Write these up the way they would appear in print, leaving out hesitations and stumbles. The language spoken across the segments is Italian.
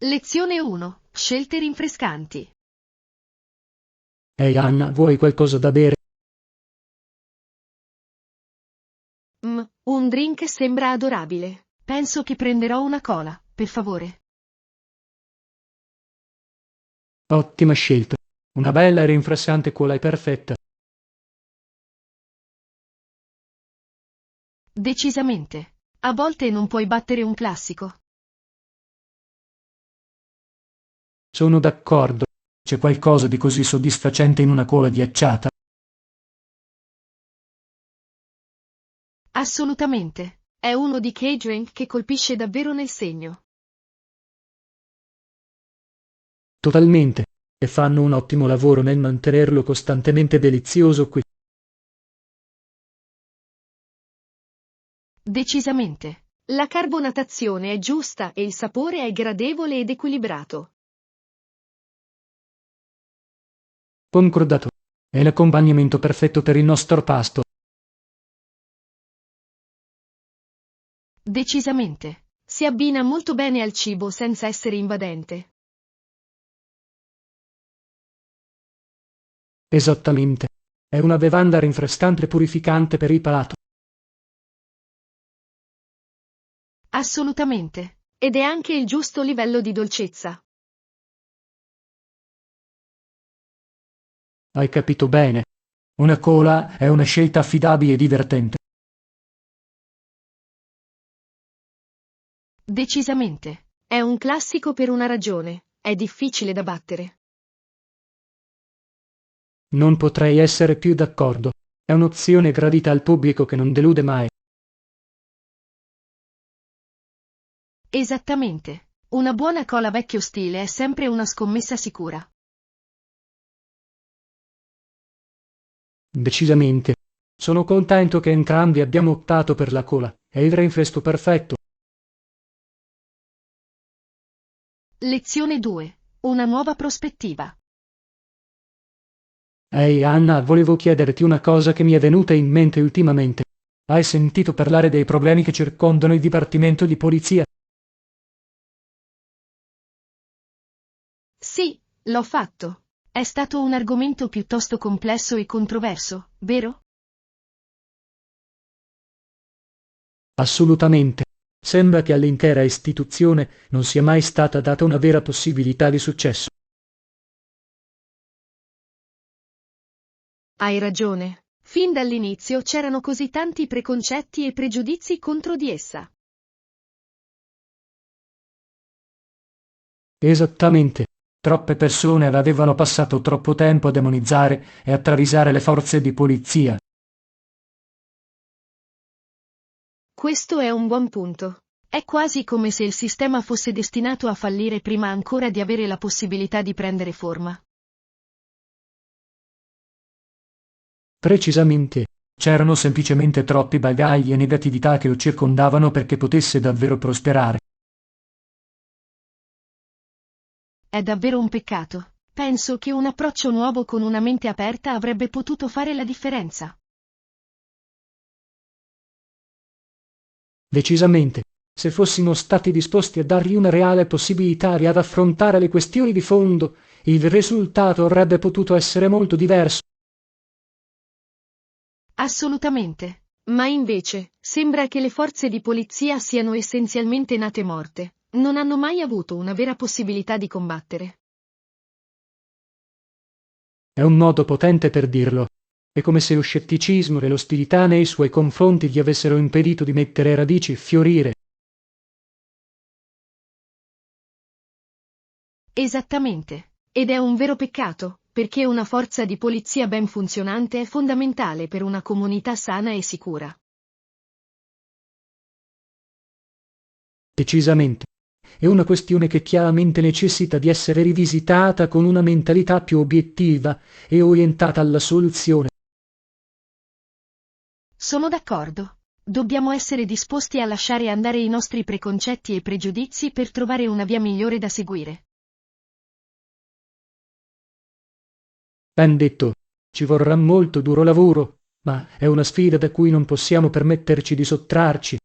Lezione 1. Scelte rinfrescanti. Ehi Anna, vuoi qualcosa da bere? Un drink sembra adorabile. Penso che prenderò una cola, per favore. Ottima scelta. Una bella e rinfrescante cola è perfetta. Decisamente. A volte non puoi battere un classico. Sono d'accordo. C'è qualcosa di così soddisfacente in una cola ghiacciata? Assolutamente. È uno di quei drink che colpisce davvero nel segno. Totalmente. E fanno un ottimo lavoro nel mantenerlo costantemente delizioso qui. Decisamente. La carbonatazione è giusta e il sapore è gradevole ed equilibrato. Concordato. È l'accompagnamento perfetto per il nostro pasto. Decisamente. Si abbina molto bene al cibo senza essere invadente. Esattamente. È una bevanda rinfrescante e purificante per il palato. Assolutamente. Ed è anche il giusto livello di dolcezza. Hai capito bene. Una cola è una scelta affidabile e divertente. Decisamente. È un classico per una ragione. È difficile da battere. Non potrei essere più d'accordo. È un'opzione gradita al pubblico che non delude mai. Esattamente. Una buona cola vecchio stile è sempre una scommessa sicura. Decisamente. Sono contento che entrambi abbiamo optato per la cola. È il rinfresco perfetto. Lezione 2. Una nuova prospettiva. Ehi Anna, volevo chiederti una cosa che mi è venuta in mente ultimamente. Hai sentito parlare dei problemi che circondano il dipartimento di polizia? Sì, l'ho fatto. È stato un argomento piuttosto complesso e controverso, vero? Assolutamente. Sembra che all'intera istituzione non sia mai stata data una vera possibilità di successo. Hai ragione. Fin dall'inizio c'erano così tanti preconcetti e pregiudizi contro di essa. Esattamente. Troppe persone avevano passato troppo tempo a demonizzare e a travisare le forze di polizia. Questo è un buon punto. È quasi come se il sistema fosse destinato a fallire prima ancora di avere la possibilità di prendere forma. Precisamente. C'erano semplicemente troppi bagagli e negatività che lo circondavano perché potesse davvero prosperare. È davvero un peccato. Penso che un approccio nuovo con una mente aperta avrebbe potuto fare la differenza. Decisamente. Se fossimo stati disposti a dargli una reale possibilità di ad affrontare le questioni di fondo, il risultato avrebbe potuto essere molto diverso. Assolutamente. Ma invece, sembra che le forze di polizia siano essenzialmente nate morte. Non hanno mai avuto una vera possibilità di combattere. È un modo potente per dirlo. È come se lo scetticismo e l'ostilità nei suoi confronti gli avessero impedito di mettere radici e fiorire. Esattamente. Ed è un vero peccato, perché una forza di polizia ben funzionante è fondamentale per una comunità sana e sicura. Decisamente. È una questione che chiaramente necessita di essere rivisitata con una mentalità più obiettiva e orientata alla soluzione. Sono d'accordo. Dobbiamo essere disposti a lasciare andare i nostri preconcetti e pregiudizi per trovare una via migliore da seguire. Ben detto, ci vorrà molto duro lavoro, ma è una sfida da cui non possiamo permetterci di sottrarci.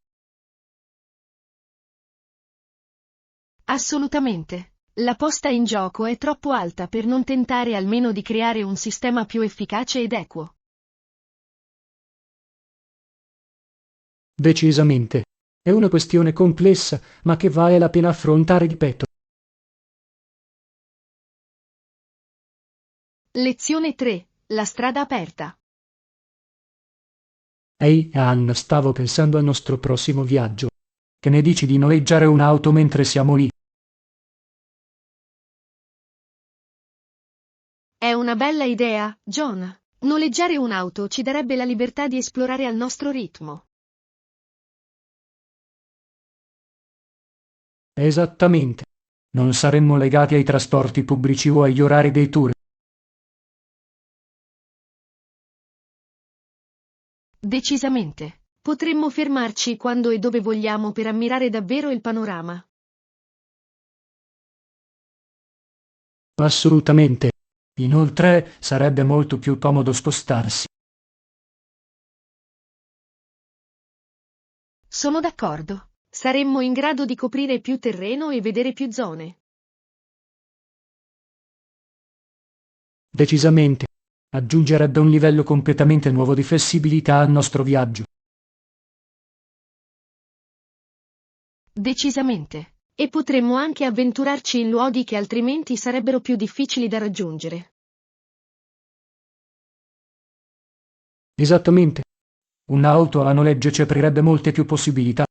Assolutamente. La posta in gioco è troppo alta per non tentare almeno di creare un sistema più efficace ed equo. Decisamente. È una questione complessa, ma che vale la pena affrontare di petto. Lezione 3. La strada aperta. Ehi, Ann, stavo pensando al nostro prossimo viaggio. Che ne dici di noleggiare un'auto mentre siamo lì? È una bella idea, John. Noleggiare un'auto ci darebbe la libertà di esplorare al nostro ritmo. Esattamente. Non saremmo legati ai trasporti pubblici o agli orari dei tour. Decisamente. Potremmo fermarci quando e dove vogliamo per ammirare davvero il panorama. Assolutamente. Inoltre sarebbe molto più comodo spostarsi. Sono d'accordo. Saremmo in grado di coprire più terreno e vedere più zone. Decisamente. Aggiungerebbe un livello completamente nuovo di flessibilità al nostro viaggio. Decisamente. E potremmo anche avventurarci in luoghi che altrimenti sarebbero più difficili da raggiungere. Esattamente. Un'auto a noleggio ci aprirebbe molte più possibilità.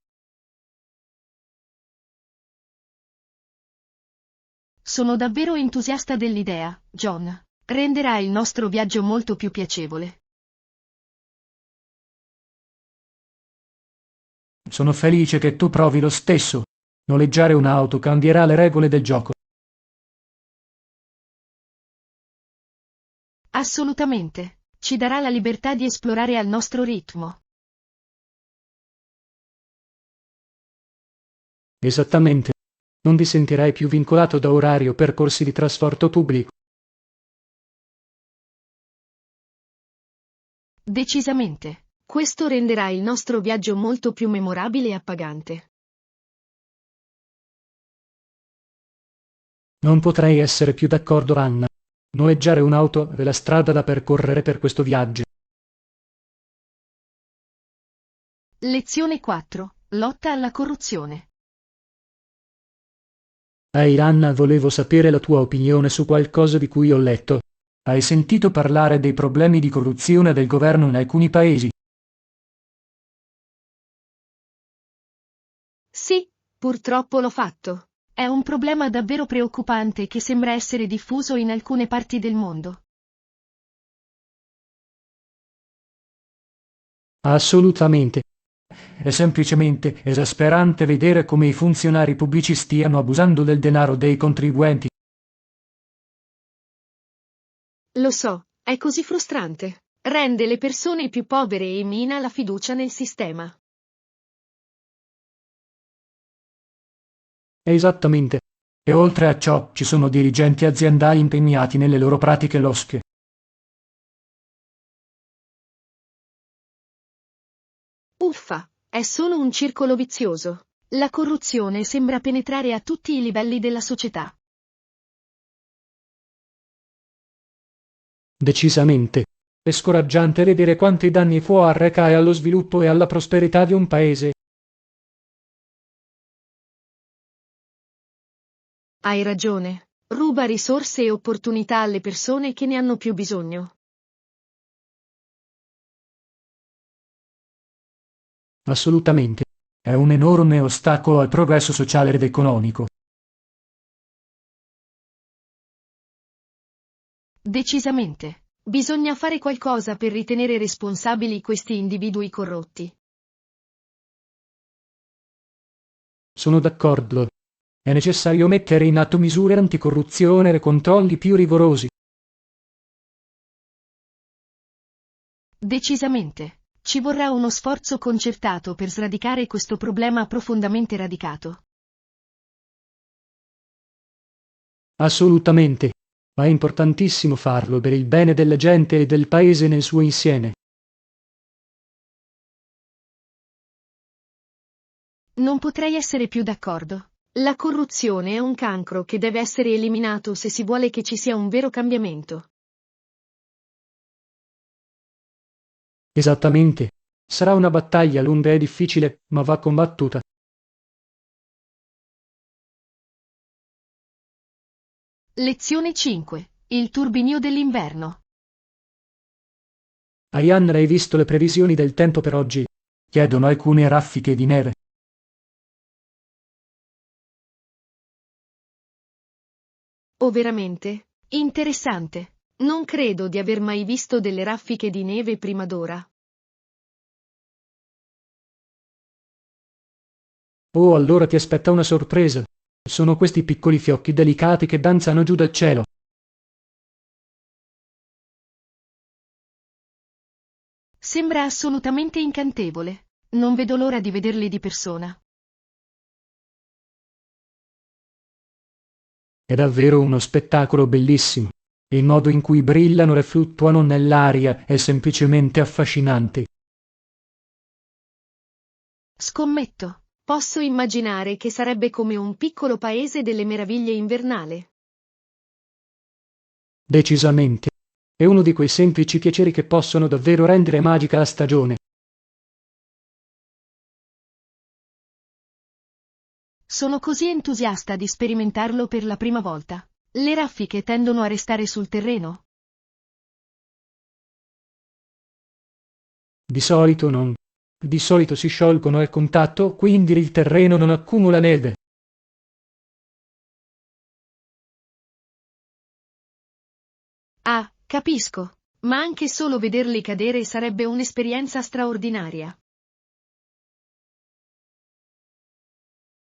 Sono davvero entusiasta dell'idea, John. Renderà il nostro viaggio molto più piacevole. Sono felice che tu provi lo stesso. Noleggiare un'auto cambierà le regole del gioco. Assolutamente. Ci darà la libertà di esplorare al nostro ritmo. Esattamente. Non ti sentirai più vincolato da orari o percorsi di trasporto pubblico. Decisamente. Questo renderà il nostro viaggio molto più memorabile e appagante. Non potrei essere più d'accordo, Anna. Noleggiare un'auto è la strada da percorrere per questo viaggio. Lezione 4. Lotta alla corruzione. Ehi, Anna, volevo sapere la tua opinione su qualcosa di cui ho letto. Hai sentito parlare dei problemi di corruzione del governo in alcuni paesi? Sì, purtroppo l'ho fatto. È un problema davvero preoccupante che sembra essere diffuso in alcune parti del mondo. Assolutamente. È semplicemente esasperante vedere come i funzionari pubblici stiano abusando del denaro dei contribuenti. Lo so, è così frustrante. Rende le persone più povere e mina la fiducia nel sistema. Esattamente. E oltre a ciò, ci sono dirigenti aziendali impegnati nelle loro pratiche losche. Uffa, è solo un circolo vizioso. La corruzione sembra penetrare a tutti i livelli della società. Decisamente. È scoraggiante vedere quanti danni può arrecare allo sviluppo e alla prosperità di un paese. Hai ragione. Ruba risorse e opportunità alle persone che ne hanno più bisogno. Assolutamente. È un enorme ostacolo al progresso sociale ed economico. Decisamente. Bisogna fare qualcosa per ritenere responsabili questi individui corrotti. Sono d'accordo. È necessario mettere in atto misure anticorruzione e controlli più rigorosi. Decisamente. Ci vorrà uno sforzo concertato per sradicare questo problema profondamente radicato. Assolutamente. Ma è importantissimo farlo per il bene della gente e del paese nel suo insieme. Non potrei essere più d'accordo. La corruzione è un cancro che deve essere eliminato se si vuole che ci sia un vero cambiamento. Esattamente. Sarà una battaglia lunga e difficile, ma va combattuta. Lezione 5. Il turbinio dell'inverno. Arianna, hai visto le previsioni del tempo per oggi? Chiedono alcune raffiche di neve. Oh, veramente? Interessante. Non credo di aver mai visto delle raffiche di neve prima d'ora. Oh, allora ti aspetta una sorpresa. Sono questi piccoli fiocchi delicati che danzano giù dal cielo. Sembra assolutamente incantevole. Non vedo l'ora di vederli di persona. È davvero uno spettacolo bellissimo. Il modo in cui brillano e fluttuano nell'aria è semplicemente affascinante. Scommetto. Posso immaginare che sarebbe come un piccolo paese delle meraviglie invernale. Decisamente. È uno di quei semplici piaceri che possono davvero rendere magica la stagione. Sono così entusiasta di sperimentarlo per la prima volta. Le raffiche tendono a restare sul terreno? Di solito non. Di solito si sciolgono al contatto, quindi il terreno non accumula neve. Ah, capisco. Ma anche solo vederli cadere sarebbe un'esperienza straordinaria.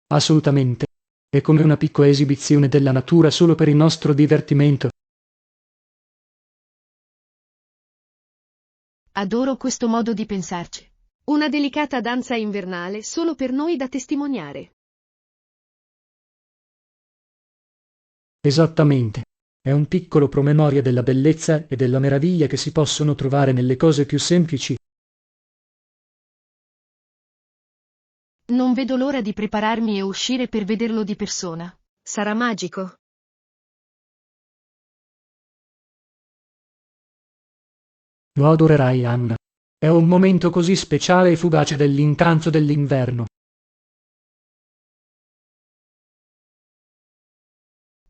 Assolutamente. È come una piccola esibizione della natura solo per il nostro divertimento. Adoro questo modo di pensarci. Una delicata danza invernale solo per noi da testimoniare. Esattamente. È un piccolo promemoria della bellezza e della meraviglia che si possono trovare nelle cose più semplici. Non vedo l'ora di prepararmi e uscire per vederlo di persona. Sarà magico. Lo adorerai, Anna. È un momento così speciale e fugace dell'incanto dell'inverno.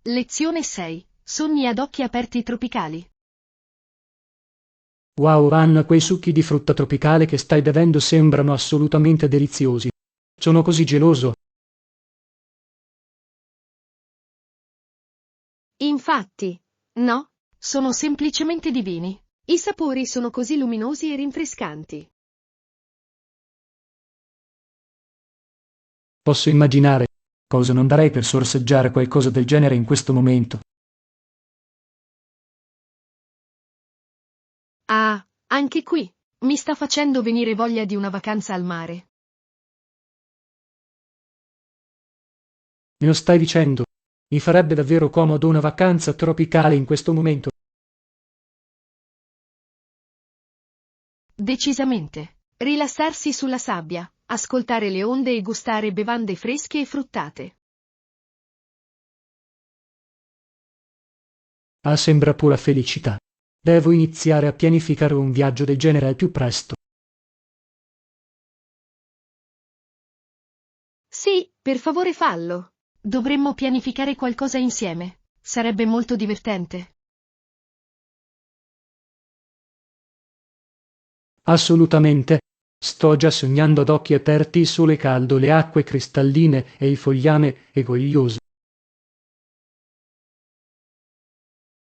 Lezione 6. Sogni ad occhi aperti tropicali. Wow, Anna, quei succhi di frutta tropicale che stai bevendo sembrano assolutamente deliziosi. Sono così geloso. Infatti, no, sono semplicemente divini. I sapori sono così luminosi e rinfrescanti. Posso immaginare. Cosa non darei per sorseggiare qualcosa del genere in questo momento. Ah, anche qui, mi sta facendo venire voglia di una vacanza al mare. Me lo stai dicendo? Mi farebbe davvero comodo una vacanza tropicale in questo momento. Decisamente. Rilassarsi sulla sabbia, ascoltare le onde e gustare bevande fresche e fruttate. Ah, sembra pura felicità. Devo iniziare a pianificare un viaggio del genere al più presto. Sì, per favore fallo. Dovremmo pianificare qualcosa insieme. Sarebbe molto divertente. Assolutamente. Sto già sognando ad occhi aperti il sole caldo, le acque cristalline e il fogliame egoglioso.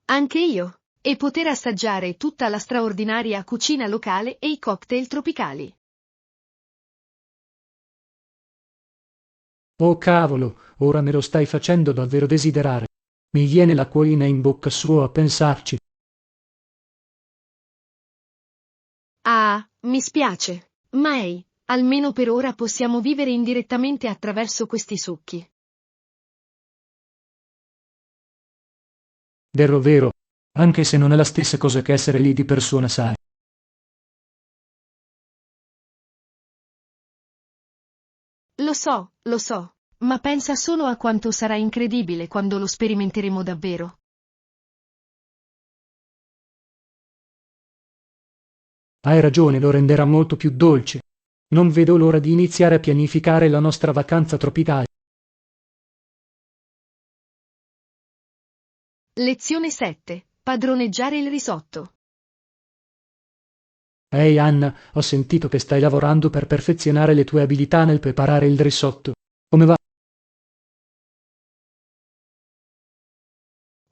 Anche io. E poter assaggiare tutta la straordinaria cucina locale e i cocktail tropicali. Oh cavolo, ora me lo stai facendo davvero desiderare. Mi viene l'acquolina in bocca solo a pensarci. Ah, mi spiace. May, almeno per ora possiamo vivere indirettamente attraverso questi succhi. Vero vero, anche se non è la stessa cosa che essere lì di persona, sai. Lo so, ma pensa solo a quanto sarà incredibile quando lo sperimenteremo davvero. Hai ragione, lo renderà molto più dolce. Non vedo l'ora di iniziare a pianificare la nostra vacanza tropicale. Lezione 7. Padroneggiare il risotto. Ehi Anna, ho sentito che stai lavorando per perfezionare le tue abilità nel preparare il risotto. Come va?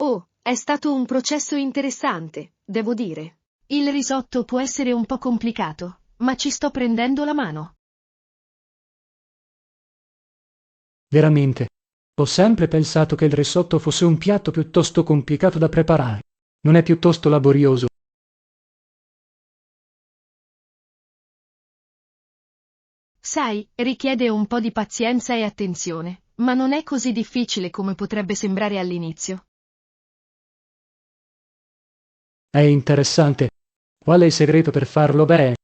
Oh, è stato un processo interessante, devo dire. Il risotto può essere un po' complicato, ma ci sto prendendo la mano. Veramente. Ho sempre pensato che il risotto fosse un piatto piuttosto complicato da preparare. Non è piuttosto laborioso? Sai, richiede un po' di pazienza e attenzione, ma non è così difficile come potrebbe sembrare all'inizio. È interessante. Qual è il segreto per farlo bene?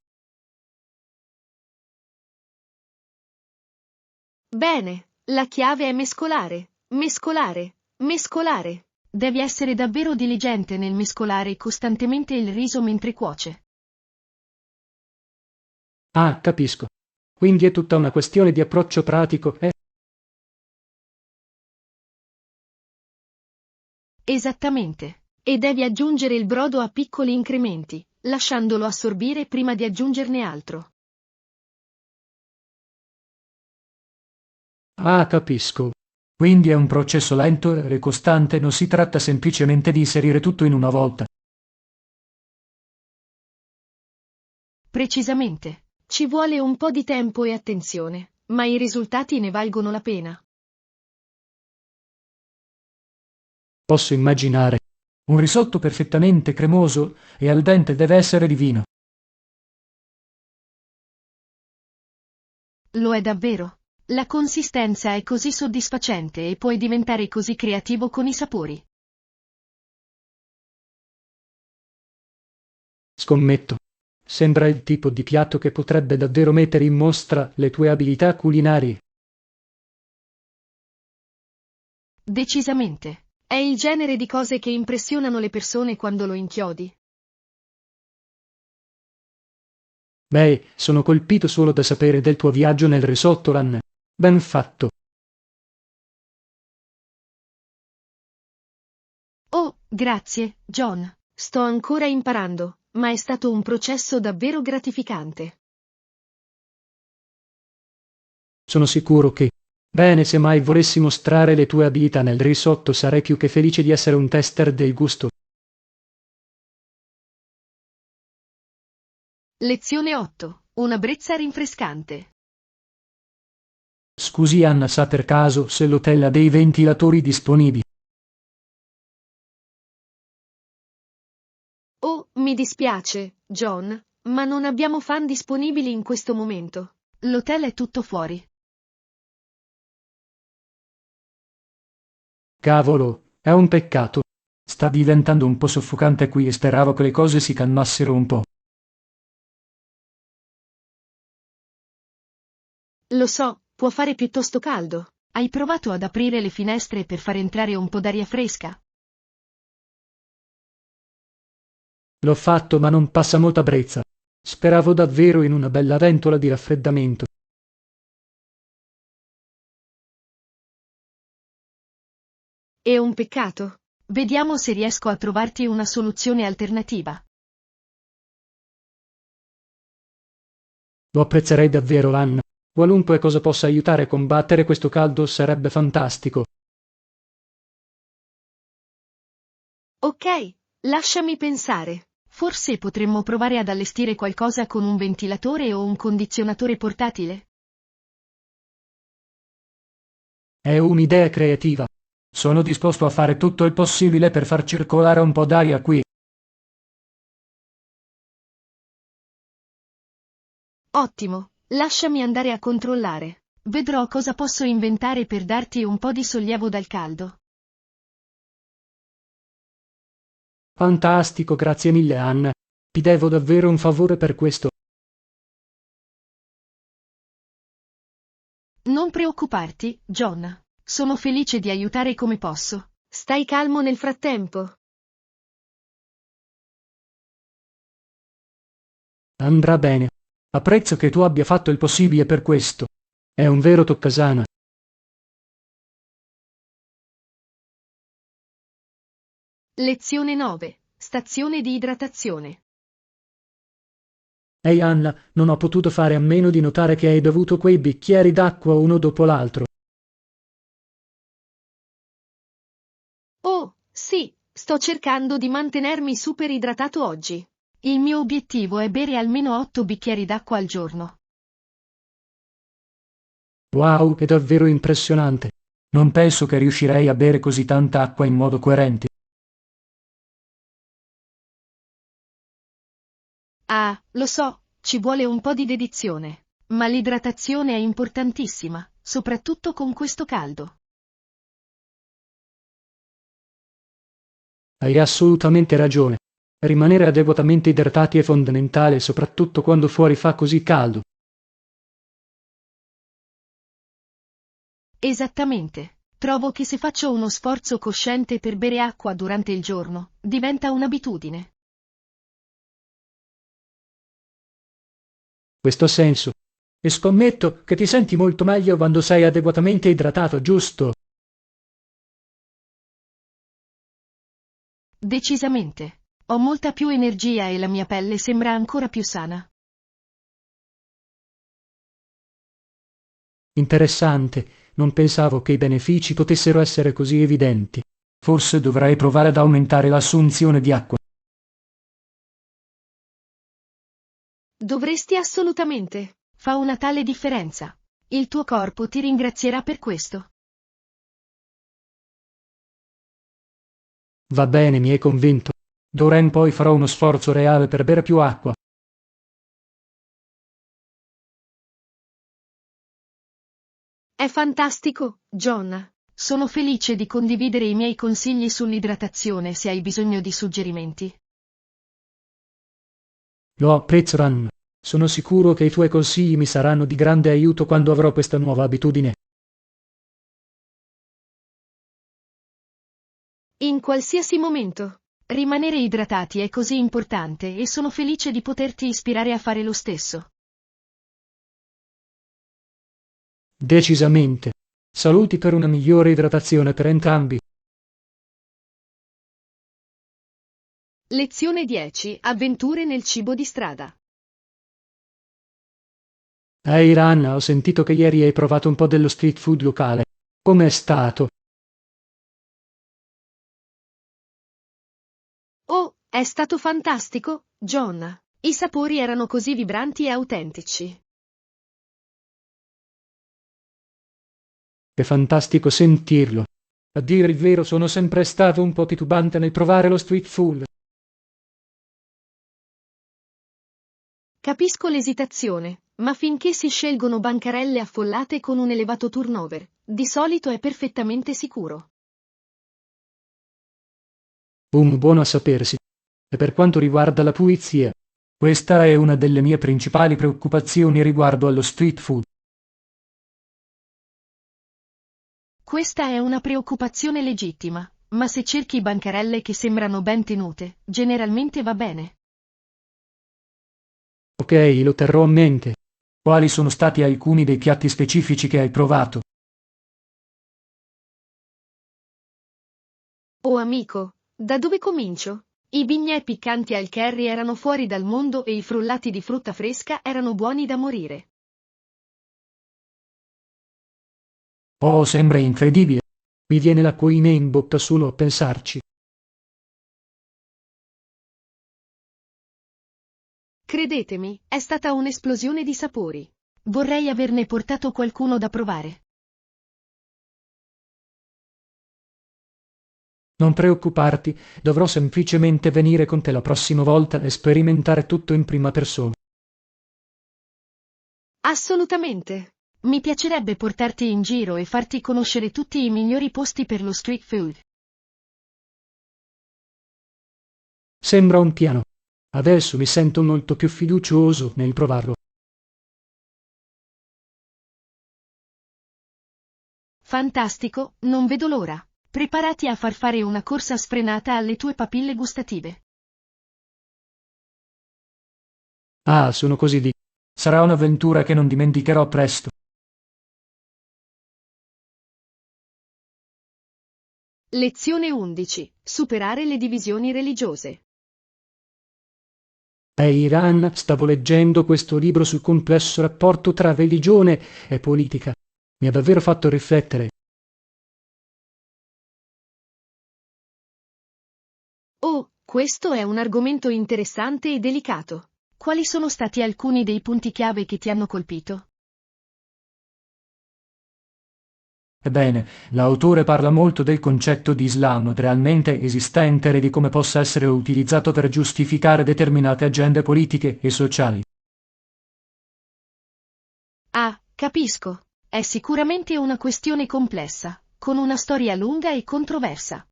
Bene, la chiave è mescolare, mescolare, mescolare. Devi essere davvero diligente nel mescolare costantemente il riso mentre cuoce. Ah, capisco. Quindi è tutta una questione di approccio pratico, eh? Esattamente. E devi aggiungere il brodo a piccoli incrementi, lasciandolo assorbire prima di aggiungerne altro. Ah, capisco. Quindi è un processo lento e costante, non si tratta semplicemente di inserire tutto in una volta. Precisamente. Ci vuole un po' di tempo e attenzione, ma i risultati ne valgono la pena. Posso immaginare. Un risotto perfettamente cremoso e al dente deve essere divino. Lo è davvero. La consistenza è così soddisfacente e puoi diventare così creativo con i sapori. Scommetto. Sembra il tipo di piatto che potrebbe davvero mettere in mostra le tue abilità culinarie. Decisamente. È il genere di cose che impressionano le persone quando lo inchiodi. Beh, sono colpito solo da sapere del tuo viaggio nel risottolan. Ben fatto. Oh, grazie, John. Sto ancora imparando, ma è stato un processo davvero gratificante. Sono sicuro che... Bene, se mai volessi mostrare le tue abilità nel risotto, sarei più che felice di essere un tester del gusto. Lezione 8. Una brezza rinfrescante. Scusi Anna, sa per caso se l'hotel ha dei ventilatori disponibili? Oh, mi dispiace, John, ma non abbiamo fan disponibili in questo momento. L'hotel è tutto fuori. Cavolo, è un peccato. Sta diventando un po' soffocante qui e speravo che le cose si calmassero un po'. Lo so, può fare piuttosto caldo. Hai provato ad aprire le finestre per far entrare un po' d'aria fresca? L'ho fatto, ma non passa molta brezza. Speravo davvero in una bella ventola di raffreddamento. È un peccato. Vediamo se riesco a trovarti una soluzione alternativa. Lo apprezzerei davvero, Anna. Qualunque cosa possa aiutare a combattere questo caldo sarebbe fantastico. Ok, lasciami pensare. Forse potremmo provare ad allestire qualcosa con un ventilatore o un condizionatore portatile? È un'idea creativa. Sono disposto a fare tutto il possibile per far circolare un po' d'aria qui. Ottimo, lasciami andare a controllare. Vedrò cosa posso inventare per darti un po' di sollievo dal caldo. Fantastico, grazie mille, Anna. Ti devo davvero un favore per questo. Non preoccuparti, John. Sono felice di aiutare come posso. Stai calmo nel frattempo. Andrà bene. Apprezzo che tu abbia fatto il possibile per questo. È un vero toccasana. Lezione 9. Stazione di idratazione. Ehi Anna, non ho potuto fare a meno di notare che hai bevuto quei bicchieri d'acqua uno dopo l'altro. Oh, sì, sto cercando di mantenermi super idratato oggi. Il mio obiettivo è bere almeno 8 bicchieri d'acqua al giorno. Wow, è davvero impressionante. Non penso che riuscirei a bere così tanta acqua in modo coerente. Ah, lo so, ci vuole un po' di dedizione. Ma l'idratazione è importantissima, soprattutto con questo caldo. Hai assolutamente ragione. Rimanere adeguatamente idratati è fondamentale, soprattutto quando fuori fa così caldo. Esattamente. Trovo che se faccio uno sforzo cosciente per bere acqua durante il giorno, diventa un'abitudine. Questo ha senso. E scommetto che ti senti molto meglio quando sei adeguatamente idratato, giusto? Decisamente. Ho molta più energia e la mia pelle sembra ancora più sana. Interessante. Non pensavo che i benefici potessero essere così evidenti. Forse dovrei provare ad aumentare l'assunzione di acqua. Dovresti assolutamente. Fa una tale differenza. Il tuo corpo ti ringrazierà per questo. Va bene, mi hai convinto. D'ora in poi farò uno sforzo reale per bere più acqua. È fantastico, John. Sono felice di condividere i miei consigli sull'idratazione se hai bisogno di suggerimenti. Lo apprezzo, Ran. Sono sicuro che i tuoi consigli mi saranno di grande aiuto quando avrò questa nuova abitudine. In qualsiasi momento. Rimanere idratati è così importante e sono felice di poterti ispirare a fare lo stesso. Decisamente. Saluti per una migliore idratazione per entrambi. Lezione 10. Avventure nel cibo di strada. Ehi Ran, ho sentito che ieri hai provato un po' dello street food locale. Com'è stato? Oh, è stato fantastico, John. I sapori erano così vibranti e autentici. Che fantastico sentirlo. A dire il vero, sono sempre stato un po' titubante nel provare lo street food. Capisco l'esitazione, ma finché si scelgono bancarelle affollate con un elevato turnover, di solito è perfettamente sicuro. Buono a sapersi. E per quanto riguarda la pulizia, questa è una delle mie principali preoccupazioni riguardo allo street food. Questa è una preoccupazione legittima, ma se cerchi bancarelle che sembrano ben tenute, generalmente va bene. Ok, lo terrò a mente. Quali sono stati alcuni dei piatti specifici che hai provato? Oh amico, da dove comincio? I bignè piccanti al curry erano fuori dal mondo e i frullati di frutta fresca erano buoni da morire. Oh, sembra incredibile. Mi viene l'acquolina in bocca solo a pensarci. Credetemi, è stata un'esplosione di sapori. Vorrei averne portato qualcuno da provare. Non preoccuparti, dovrò semplicemente venire con te la prossima volta e sperimentare tutto in prima persona. Assolutamente. Mi piacerebbe portarti in giro e farti conoscere tutti i migliori posti per lo street food. Sembra un piano. Adesso mi sento molto più fiducioso nel provarlo. Fantastico, non vedo l'ora. Preparati a far fare una corsa sfrenata alle tue papille gustative. Ah, sono così di. Sarà un'avventura che non dimenticherò presto. Lezione 11. Superare le divisioni religiose. Iran, stavo leggendo questo libro sul complesso rapporto tra religione e politica. Mi ha davvero fatto riflettere. Oh, questo è un argomento interessante e delicato. Quali sono stati alcuni dei punti chiave che ti hanno colpito? Ebbene, l'autore parla molto del concetto di Islam realmente esistente e di come possa essere utilizzato per giustificare determinate agende politiche e sociali. Ah, capisco. È sicuramente una questione complessa, con una storia lunga e controversa.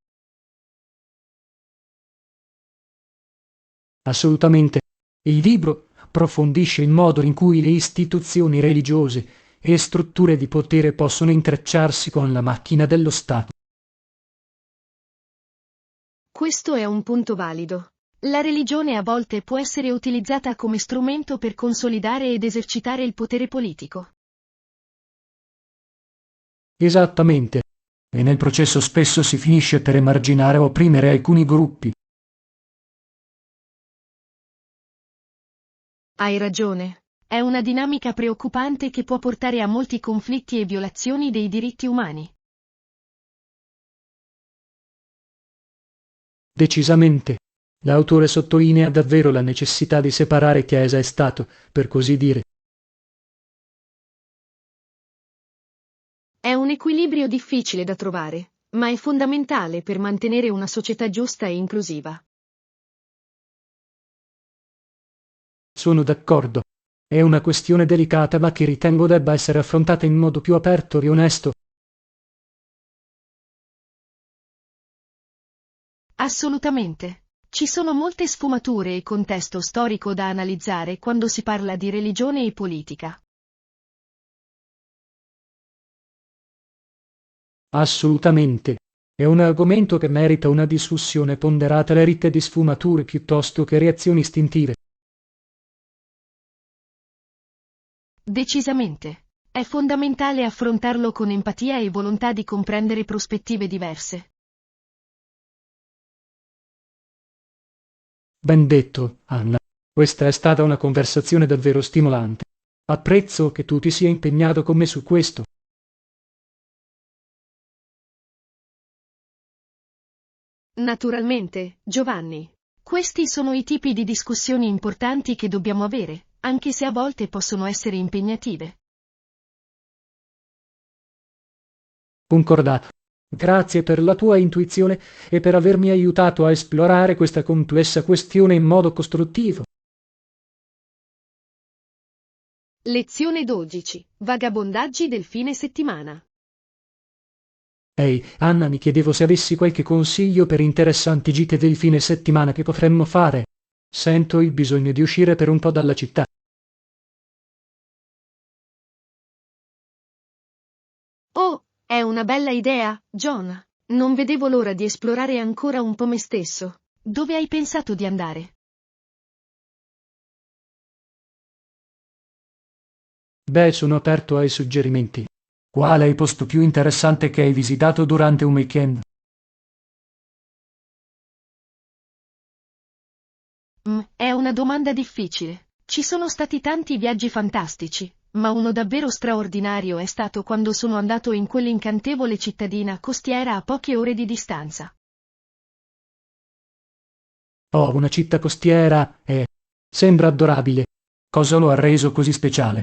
Assolutamente. Il libro approfondisce il modo in cui le istituzioni religiose e strutture di potere possono intrecciarsi con la macchina dello Stato. Questo è un punto valido. La religione a volte può essere utilizzata come strumento per consolidare ed esercitare il potere politico. Esattamente. E nel processo spesso si finisce per emarginare o opprimere alcuni gruppi. Hai ragione. È una dinamica preoccupante che può portare a molti conflitti e violazioni dei diritti umani. Decisamente. L'autore sottolinea davvero la necessità di separare Chiesa e Stato, per così dire. È un equilibrio difficile da trovare, ma è fondamentale per mantenere una società giusta e inclusiva. Sono d'accordo. È una questione delicata, ma che ritengo debba essere affrontata in modo più aperto e onesto. Assolutamente. Ci sono molte sfumature e contesto storico da analizzare quando si parla di religione e politica. Assolutamente. È un argomento che merita una discussione ponderata e ricca di sfumature piuttosto che reazioni istintive. Decisamente. È fondamentale affrontarlo con empatia e volontà di comprendere prospettive diverse. Ben detto, Anna. Questa è stata una conversazione davvero stimolante. Apprezzo che tu ti sia impegnato con me su questo. Naturalmente, Giovanni. Questi sono i tipi di discussioni importanti che dobbiamo avere, anche se a volte possono essere impegnative. Concordato. Grazie per la tua intuizione e per avermi aiutato a esplorare questa complessa questione in modo costruttivo. Lezione 12. Vagabondaggi del fine settimana. Ehi, Anna, mi chiedevo se avessi qualche consiglio per interessanti gite del fine settimana che potremmo fare. Sento il bisogno di uscire per un po' dalla città. Oh, è una bella idea, John. Non vedevo l'ora di esplorare ancora un po' me stesso. Dove hai pensato di andare? Beh, sono aperto ai suggerimenti. Qual è il posto più interessante che hai visitato durante un weekend? È una domanda difficile. Ci sono stati tanti viaggi fantastici, ma uno davvero straordinario è stato quando sono andato in quell'incantevole cittadina costiera a poche ore di distanza. Oh, una città costiera e sembra adorabile. Cosa lo ha reso così speciale?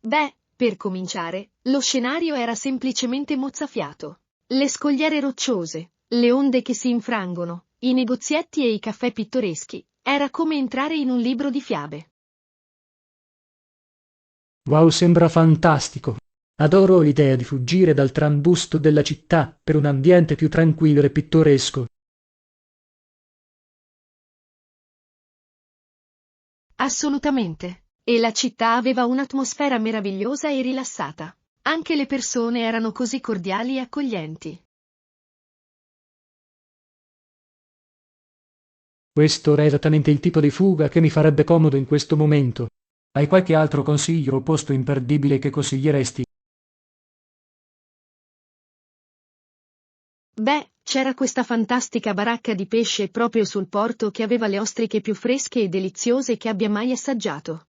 Beh, per cominciare, lo scenario era semplicemente mozzafiato. Le scogliere rocciose, le onde che si infrangono, i negozietti e i caffè pittoreschi, era come entrare in un libro di fiabe. Wow, sembra fantastico. Adoro l'idea di fuggire dal trambusto della città per un ambiente più tranquillo e pittoresco. Assolutamente. E la città aveva un'atmosfera meravigliosa e rilassata. Anche le persone erano così cordiali e accoglienti. Questo è esattamente il tipo di fuga che mi farebbe comodo in questo momento. Hai qualche altro consiglio o posto imperdibile che consiglieresti? Beh, c'era questa fantastica baracca di pesce proprio sul porto che aveva le ostriche più fresche e deliziose che abbia mai assaggiato.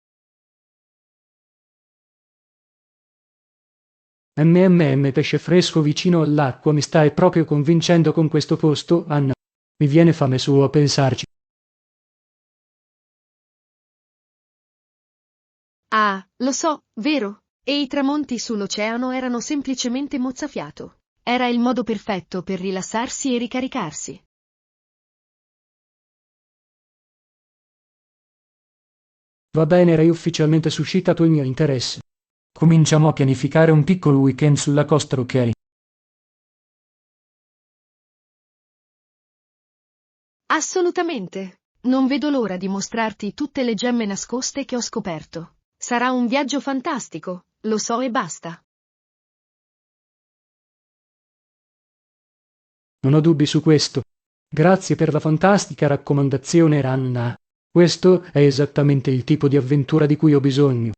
Pesce fresco vicino all'acqua, mi stai proprio convincendo con questo posto, Anna. Mi viene fame solo a pensarci. Ah, lo so, vero? E i tramonti sull'oceano erano semplicemente mozzafiato. Era il modo perfetto per rilassarsi e ricaricarsi. Va bene, hai ufficialmente suscitato il mio interesse. Cominciamo a pianificare un piccolo weekend sulla costa, ok? Assolutamente. Non vedo l'ora di mostrarti tutte le gemme nascoste che ho scoperto. Sarà un viaggio fantastico, lo so e basta. Non ho dubbi su questo. Grazie per la fantastica raccomandazione, Anna. Questo è esattamente il tipo di avventura di cui ho bisogno.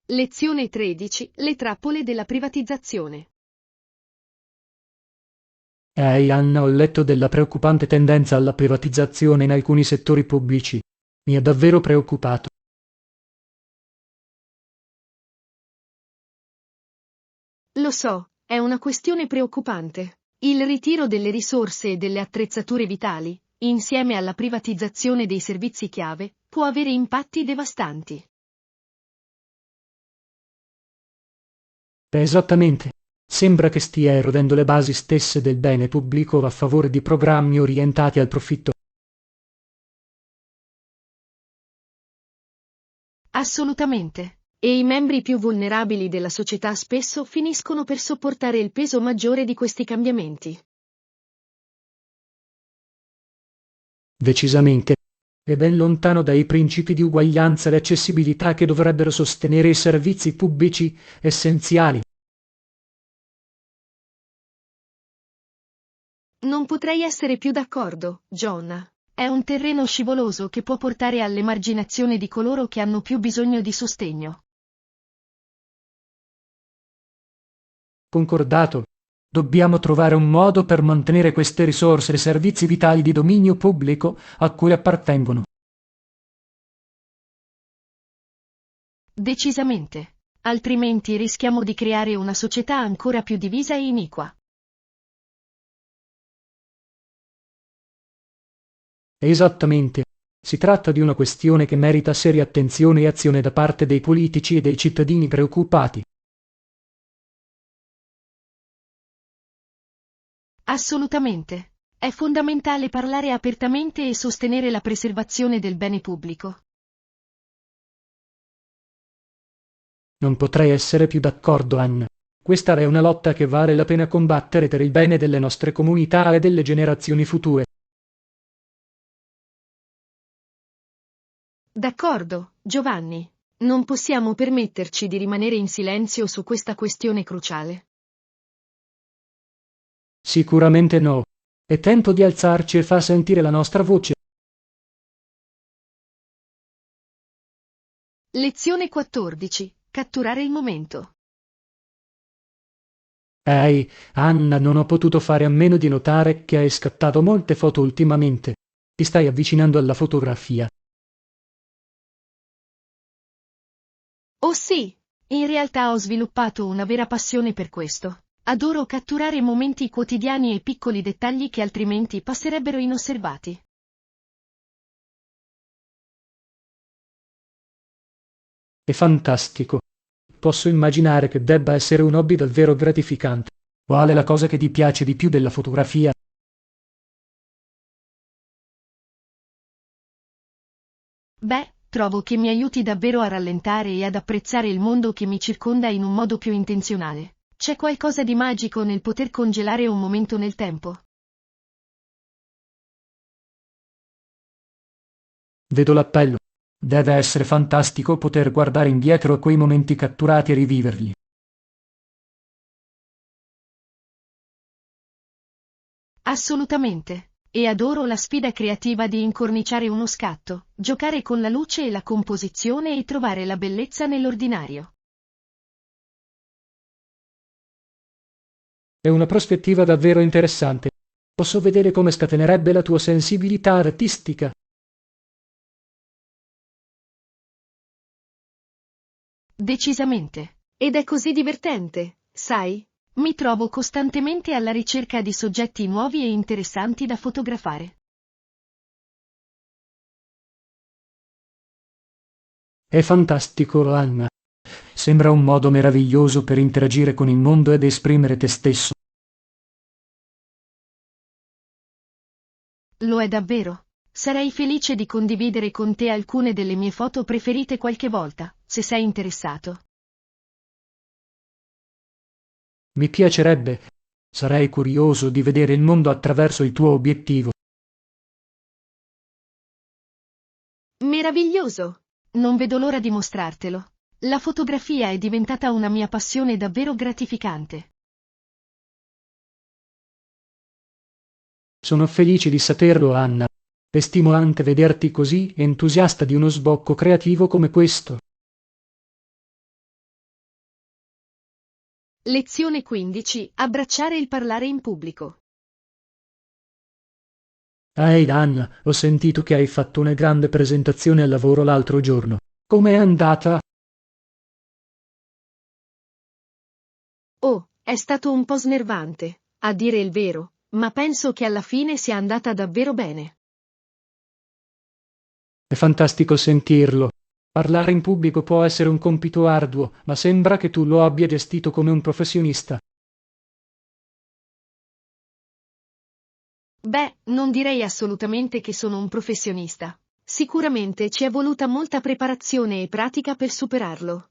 Lezione 13. Le trappole della privatizzazione. Ehi, Anna, ho letto della preoccupante tendenza alla privatizzazione in alcuni settori pubblici. Mi ha davvero preoccupato. Lo so, è una questione preoccupante. Il ritiro delle risorse e delle attrezzature vitali, insieme alla privatizzazione dei servizi chiave, può avere impatti devastanti. Esattamente. Sembra che stia erodendo le basi stesse del bene pubblico a favore di programmi orientati al profitto. Assolutamente. E i membri più vulnerabili della società spesso finiscono per sopportare il peso maggiore di questi cambiamenti. Decisamente. È ben lontano dai principi di uguaglianza e accessibilità che dovrebbero sostenere i servizi pubblici essenziali. Non potrei essere più d'accordo, John. È un terreno scivoloso che può portare all'emarginazione di coloro che hanno più bisogno di sostegno. Concordato. Dobbiamo trovare un modo per mantenere queste risorse e servizi vitali di dominio pubblico a cui appartengono. Decisamente. Altrimenti rischiamo di creare una società ancora più divisa e iniqua. Esattamente. Si tratta di una questione che merita seria attenzione e azione da parte dei politici e dei cittadini preoccupati. Assolutamente. È fondamentale parlare apertamente e sostenere la preservazione del bene pubblico. Non potrei essere più d'accordo, Anna. Questa è una lotta che vale la pena combattere per il bene delle nostre comunità e delle generazioni future. D'accordo, Giovanni. Non possiamo permetterci di rimanere in silenzio su questa questione cruciale. Sicuramente no. È tempo di alzarci e far sentire la nostra voce. Lezione 14. Catturare il momento. Ehi, Anna, non ho potuto fare a meno di notare che hai scattato molte foto ultimamente. Ti stai avvicinando alla fotografia. Oh sì, in realtà ho sviluppato una vera passione per questo. Adoro catturare momenti quotidiani e piccoli dettagli che altrimenti passerebbero inosservati. È fantastico. Posso immaginare che debba essere un hobby davvero gratificante. Qual è la cosa che ti piace di più della fotografia? Beh, trovo che mi aiuti davvero a rallentare e ad apprezzare il mondo che mi circonda in un modo più intenzionale. C'è qualcosa di magico nel poter congelare un momento nel tempo. Vedo l'appello. Deve essere fantastico poter guardare indietro a quei momenti catturati e riviverli. Assolutamente. E adoro la sfida creativa di incorniciare uno scatto, giocare con la luce e la composizione e trovare la bellezza nell'ordinario. È una prospettiva davvero interessante. Posso vedere come scatenerebbe la tua sensibilità artistica. Decisamente. Ed è così divertente, sai? Mi trovo costantemente alla ricerca di soggetti nuovi e interessanti da fotografare. È fantastico, Anna. Sembra un modo meraviglioso per interagire con il mondo ed esprimere te stesso. Lo è davvero. Sarei felice di condividere con te alcune delle mie foto preferite qualche volta, se sei interessato. Mi piacerebbe. Sarei curioso di vedere il mondo attraverso il tuo obiettivo. Meraviglioso! Non vedo l'ora di mostrartelo. La fotografia è diventata una mia passione davvero gratificante. Sono felice di saperlo, Anna. È stimolante vederti così entusiasta di uno sbocco creativo come questo. Lezione 15. Abbracciare il parlare in pubblico. Ehi, Anna, ho sentito che hai fatto una grande presentazione al lavoro l'altro giorno. Com'è andata? Oh, è stato un po' snervante, a dire il vero, ma penso che alla fine sia andata davvero bene. È fantastico sentirlo. Parlare in pubblico può essere un compito arduo, ma sembra che tu lo abbia gestito come un professionista. Beh, non direi assolutamente che sono un professionista. Sicuramente ci è voluta molta preparazione e pratica per superarlo.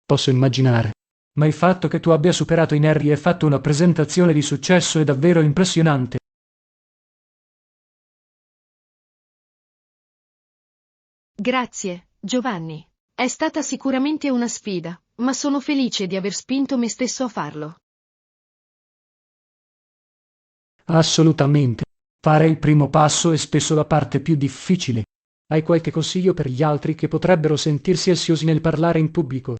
Posso immaginare. Ma il fatto che tu abbia superato i nervi e fatto una presentazione di successo è davvero impressionante. Grazie, Giovanni. È stata sicuramente una sfida, ma sono felice di aver spinto me stesso a farlo. Assolutamente. Fare il primo passo è spesso la parte più difficile. Hai qualche consiglio per gli altri che potrebbero sentirsi ansiosi nel parlare in pubblico?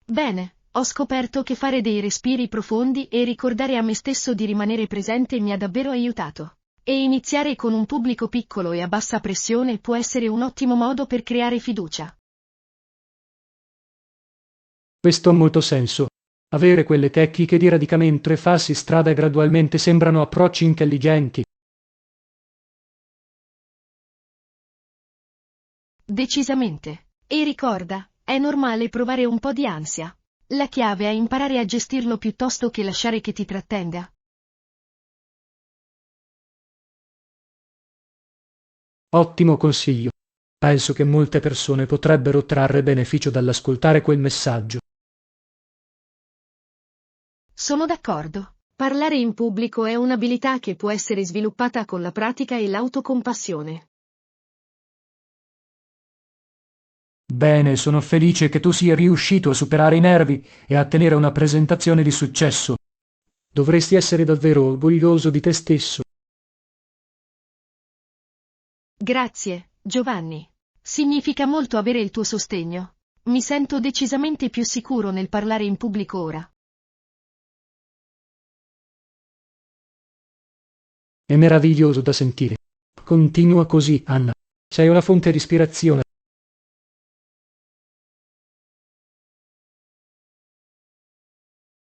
Bene, ho scoperto che fare dei respiri profondi e ricordare a me stesso di rimanere presente mi ha davvero aiutato. E iniziare con un pubblico piccolo e a bassa pressione può essere un ottimo modo per creare fiducia. Questo ha molto senso. Avere quelle tecniche di radicamento e farsi strada gradualmente sembrano approcci intelligenti. Decisamente. E ricorda, è normale provare un po' di ansia. La chiave è imparare a gestirlo piuttosto che lasciare che ti trattenga. Ottimo consiglio. Penso che molte persone potrebbero trarre beneficio dall'ascoltare quel messaggio. Sono d'accordo. Parlare in pubblico è un'abilità che può essere sviluppata con la pratica e l'autocompassione. Bene, sono felice che tu sia riuscito a superare i nervi e a tenere una presentazione di successo. Dovresti essere davvero orgoglioso di te stesso. Grazie, Giovanni. Significa molto avere il tuo sostegno. Mi sento decisamente più sicuro nel parlare in pubblico ora. È meraviglioso da sentire. Continua così, Anna. Sei una fonte di ispirazione